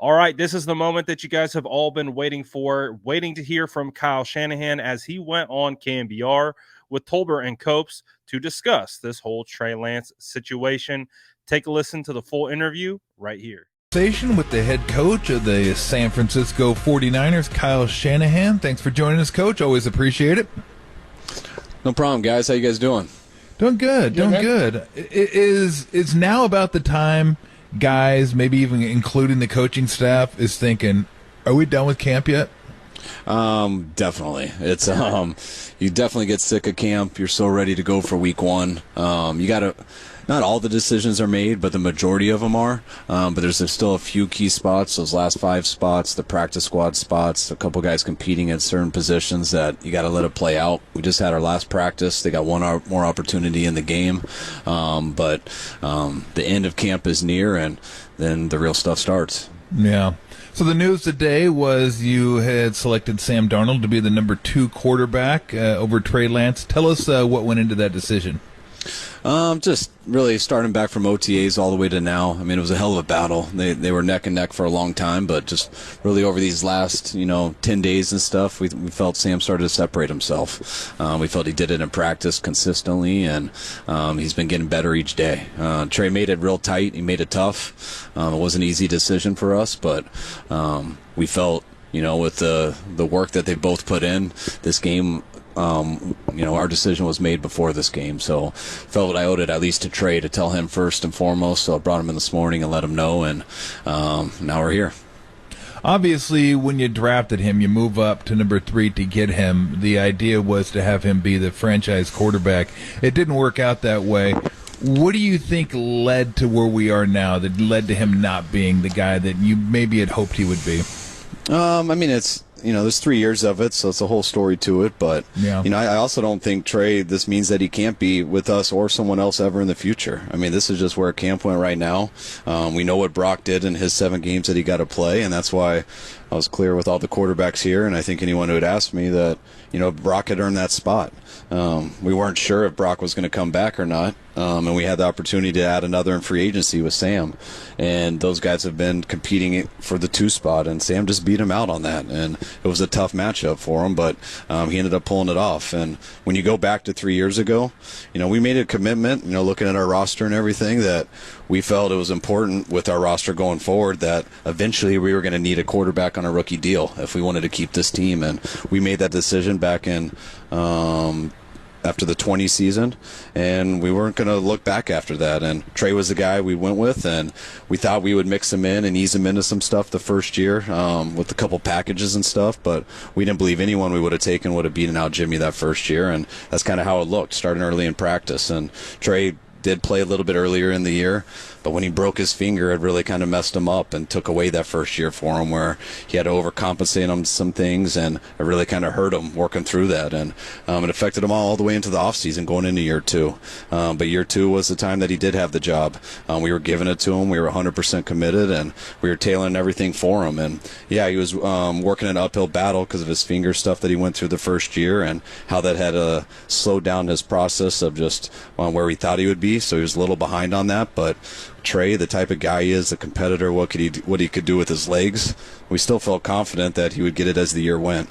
All right, this is the moment that you guys have all been waiting for, waiting to hear from Kyle Shanahan as he went on KNBR with Tolbert and Copes to discuss this whole Trey Lance situation. Take a listen to the full interview right here. With the head coach of the San Francisco 49ers, Kyle Shanahan. Thanks for joining us, Coach. Always appreciate it. No problem, guys. How you guys doing? Doing good. Doing good. It's now about the time guys, maybe even including the coaching staff, is thinking, are we done with camp yet? Definitely. It's you definitely get sick of camp. You're so ready to go for week one. You gotta. Not all the decisions are made, but the majority of them are. But there's still a few key spots, those last 5 spots, the practice squad spots, a couple guys competing at certain positions that you got to let it play out. We just had our last practice. They got one more opportunity in the game. But the end of camp is near, and then the real stuff starts. Yeah. So the news today was you had selected Sam Darnold to be the number 2 quarterback over Trey Lance. Tell us what went into that decision. Just really starting back from OTAs all the way to now. I mean, it was a hell of a battle. They were neck and neck for a long time, but just really over these last, 10 days and stuff, we felt Sam started to separate himself. We felt he did it in practice consistently, and he's been getting better each day. Trey made it real tight. He made it tough. It wasn't an easy decision for us, but we felt, with the work that they both put in, this game, our decision was made before this game, so felt I owed it at least to Trey to tell him first and foremost. So I brought him in this morning and let him know, and now we're here. Obviously, when you drafted him, you move up to number 3 to get him. The idea was to have him be the franchise quarterback. It didn't work out that way. What do you think led to where we are now, that led to him not being the guy that you maybe had hoped he would be? It's there's 3 years of it, so it's a whole story to it. But, yeah. I also don't think Trey, this means that he can't be with us or someone else ever in the future. I mean, this is just where camp went right now. We know what Brock did in his 7 games that he got to play, and that's why I was clear with all the quarterbacks here. And I think anyone who had asked me that, Brock had earned that spot. We weren't sure if Brock was going to come back or not. And we had the opportunity to add another in free agency with Sam. And those guys have been competing for the 2 spot, and Sam just beat him out on that. And it was a tough matchup for him, but he ended up pulling it off. And when you go back to 3 years ago, we made a commitment, looking at our roster and everything, that we felt it was important with our roster going forward that eventually we were going to need a quarterback on a rookie deal if we wanted to keep this team. And we made that decision back in after the 20 season, and we weren't going to look back after that. And Trey was the guy we went with, and we thought we would mix him in and ease him into some stuff the first year with a couple packages and stuff, but we didn't believe anyone we would have taken would have beaten out Jimmy that first year, and that's kind of how it looked, starting early in practice. And Trey did play a little bit earlier in the year, but when he broke his finger, it really kind of messed him up and took away that first year for him, where he had to overcompensate on some things, and it really kind of hurt him working through that. And it affected him all the way into the offseason going into year 2. But year 2 was the time that he did have the job. We were giving it to him. We were 100% committed, and we were tailoring everything for him. And, yeah, he was working an uphill battle because of his finger stuff that he went through the first year, and how that had slowed down his process of just where he thought he would be. So he was a little behind on that, but Trey, the type of guy he is, the competitor, what he could do with his legs, we still felt confident that he would get it as the year went.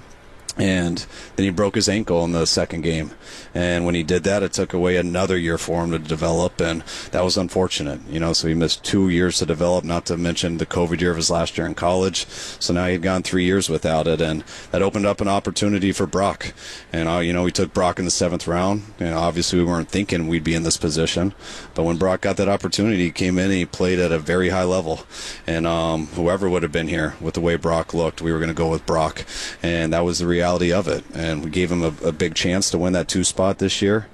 And then he broke his ankle in the second game. And when he did that, it took away another year for him to develop, and that was unfortunate. So he missed 2 years to develop, not to mention the COVID year of his last year in college. So now he'd gone 3 years without it, and that opened up an opportunity for Brock. And, we took Brock in the 7th round. Obviously we weren't thinking we'd be in this position. But when Brock got that opportunity, he came in and he played at a very high level. And whoever would have been here with the way Brock looked, we were going to go with Brock. And that was the reality of it, and we gave him a big chance to win that 2 spot this year.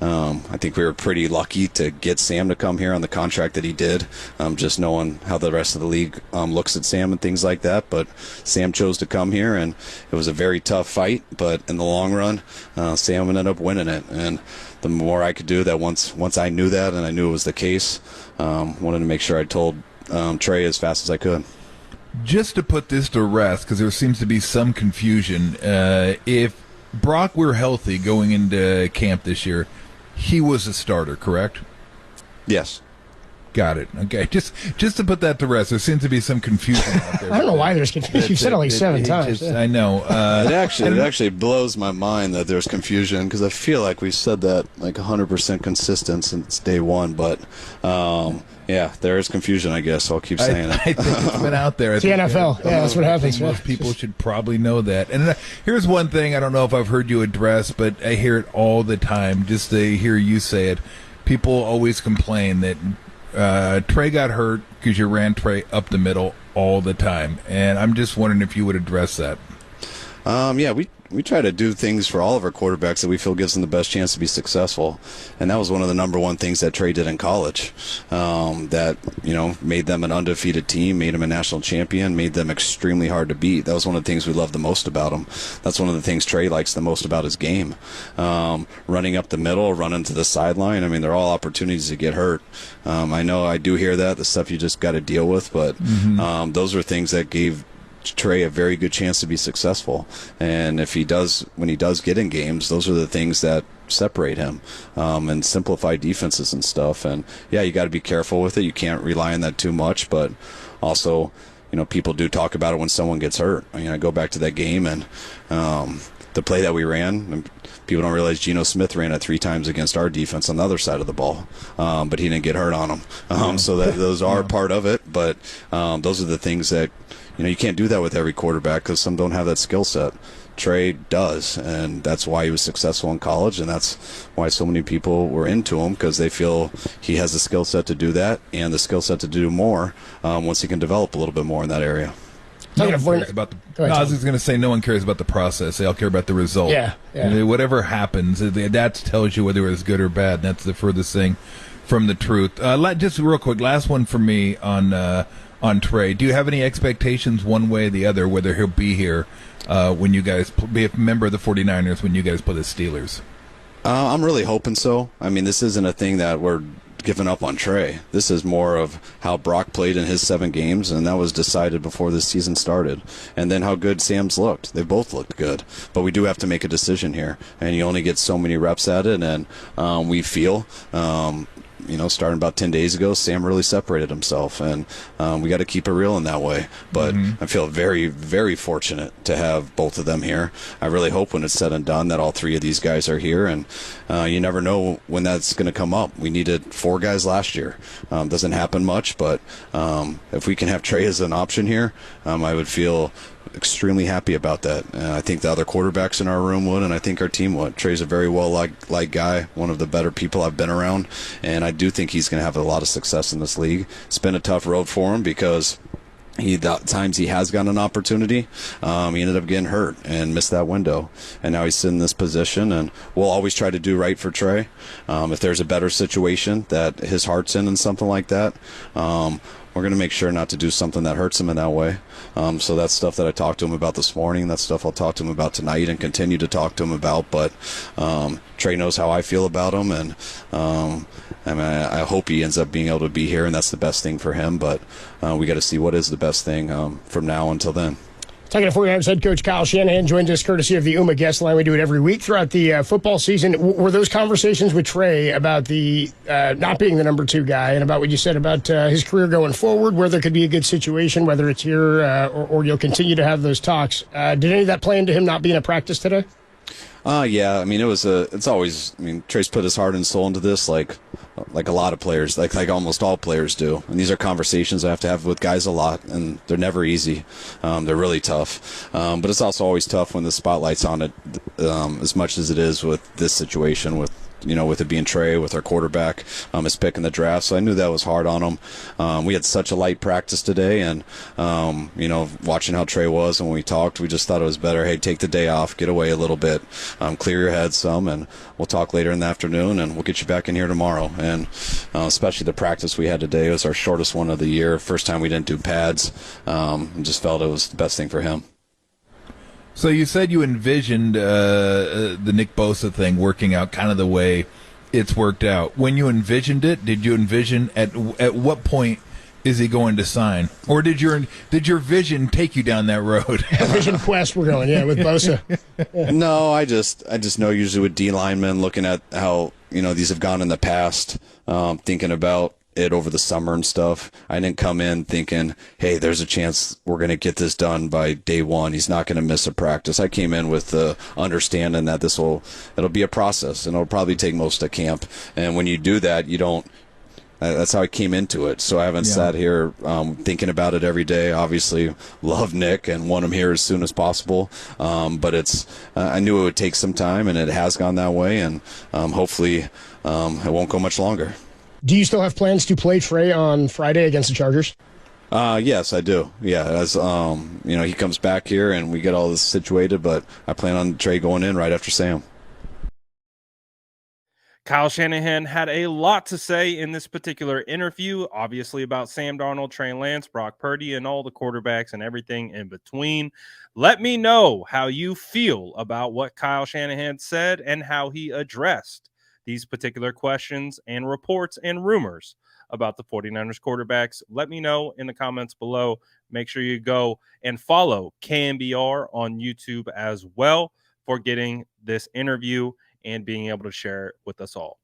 I think we were pretty lucky to get Sam to come here on the contract that he did, just knowing how the rest of the league looks at Sam and things like that. But Sam chose to come here, and it was a very tough fight, but in the long run, Sam ended up winning it. And the more I could do that, once I knew that and I knew it was the case, wanted to make sure I told Trey as fast as I could. Just to put this to rest, because there seems to be some confusion, if Brock were healthy going into camp this year, he was a starter, correct? Yes. Got it. Okay, just to put that to rest, there seems to be some confusion out there. I don't know why there's confusion. You've said it like 7 times. I know. It actually blows my mind that there's confusion because I feel like we've said that like 100% consistent since day one. But yeah, there is confusion. I guess I'll keep saying it. I think it's been out there. It's the NFL. Yeah, that's what happens. Most people should probably know that. And here's one thing I don't know if I've heard you address, but I hear it all the time. Just to hear you say it, people always complain that Trey got hurt because you ran Trey up the middle all the time, and I'm just wondering if you would address that. Yeah, we try to do things for all of our quarterbacks that we feel gives them the best chance to be successful, and that was one of the number one things that Trey did in college. That made them an undefeated team, made them a national champion, made them extremely hard to beat. That was one of the things we loved the most about him. That's one of the things Trey likes the most about his game. Running up the middle, running to the sideline. I mean, they're all opportunities to get hurt. I know I do hear that, the stuff you just got to deal with, but those are things that gave Trey a very good chance to be successful. And when he does get in games, those are the things that separate him and simplify defenses and stuff. And yeah, you got to be careful with it. You can't rely on that too much, but also, people do talk about it when someone gets hurt. I go back to that game and the play that we ran, and people don't realize Geno Smith ran it 3 times against our defense on the other side of the ball, but he didn't get hurt on them. So those are part of it, but those are the things that you can't do that with every quarterback because some don't have that skill set. Trey does, and that's why he was successful in college, and that's why so many people were into him because they feel he has the skill set to do that and the skill set to do more once he can develop a little bit more in that area. I was just going to say no one cares about the process. They all care about the result. Yeah. Whatever happens, that tells you whether it was good or bad. And that's the furthest thing from the truth. Just real quick, last one for me on Trey. Do you have any expectations one way or the other whether he'll be here when you guys be a member of the 49ers when you guys play the Steelers? I'm really hoping so. I mean, this isn't a thing that we're giving up on Trey. This is more of how Brock played in his 7 games, and that was decided before the season started. And then how good Sam's looked. They both looked good. But we do have to make a decision here, and you only get so many reps at it, and we feel starting about 10 days ago, Sam really separated himself, and we got to keep it real in that way. But I feel very, very fortunate to have both of them here. I really hope when it's said and done that all 3 of these guys are here, and you never know when that's going to come up. We needed 4 guys last year. Doesn't happen much, but if we can have Trey as an option here, I would feel extremely happy about that. I think the other quarterbacks in our room would, and I think our team would. Trey's a very well-liked guy, one of the better people I've been around, and I do think he's going to have a lot of success in this league. It's been a tough road for him because the times he has gotten an opportunity, he ended up getting hurt and missed that window. And now he's sitting in this position, and we'll always try to do right for Trey. If there's a better situation that his heart's in and something like that, we're going to make sure not to do something that hurts him in that way. So that's stuff that I talked to him about this morning. That's stuff I'll talk to him about tonight and continue to talk to him about. But Trey knows how I feel about him, and I hope he ends up being able to be here, and that's the best thing for him. But we got to see what is the best thing from now until then. Talking to 49ers head coach Kyle Shanahan, joins us courtesy of the UMA guest line. We do it every week throughout the football season. Were those conversations with Trey about the not being the number 2 guy and about what you said about his career going forward, where there could be a good situation, whether it's here or you'll continue to have those talks? Did any of that play into him not being at practice today? Yeah. I mean, it's always. I mean, Trey's put his heart and soul into this, like a lot of players, like almost all players do. And these are conversations I have to have with guys a lot, and they're never easy. They're really tough. But it's also always tough when the spotlight's on it, as much as it is with this situation with it being Trey, with our quarterback, his pick in the draft. So I knew that was hard on him. We had such a light practice today, and, watching how Trey was and when we talked, we just thought it was better, hey, take the day off, get away a little bit, clear your head some, and we'll talk later in the afternoon, and we'll get you back in here tomorrow. And especially the practice we had today was our shortest one of the year. First time we didn't do pads. Just felt it was the best thing for him. So you said you envisioned the Nick Bosa thing working out kind of the way it's worked out. When you envisioned it, did you envision at what point is he going to sign, or did your vision take you down that road? Vision quest, we're going, with Bosa. No, I just know usually with D linemen, looking at how these have gone in the past, thinking about it over the summer and stuff. I didn't come in thinking, hey, there's a chance we're going to get this done by day one. He's not going to miss a practice. I came in with the understanding that it'll be a process, and it'll probably take most of camp. And when you do that, you don't. That's how I came into it. So I haven't sat here thinking about it every day. Obviously, love Nick and want him here as soon as possible. But I knew it would take some time, and it has gone that way. And hopefully, it won't go much longer. Do you still have plans to play Trey on Friday against the Chargers? Yes, I do. Yeah, as he comes back here and we get all this situated. But I plan on Trey going in right after Sam. Kyle Shanahan had a lot to say in this particular interview, obviously about Sam Darnold, Trey Lance, Brock Purdy, and all the quarterbacks and everything in between. Let me know how you feel about what Kyle Shanahan said and how he addressed these particular questions and reports and rumors about the 49ers quarterbacks. Let me know in the comments below. Make sure you go and follow KNBR on YouTube as well for getting this interview and being able to share it with us all.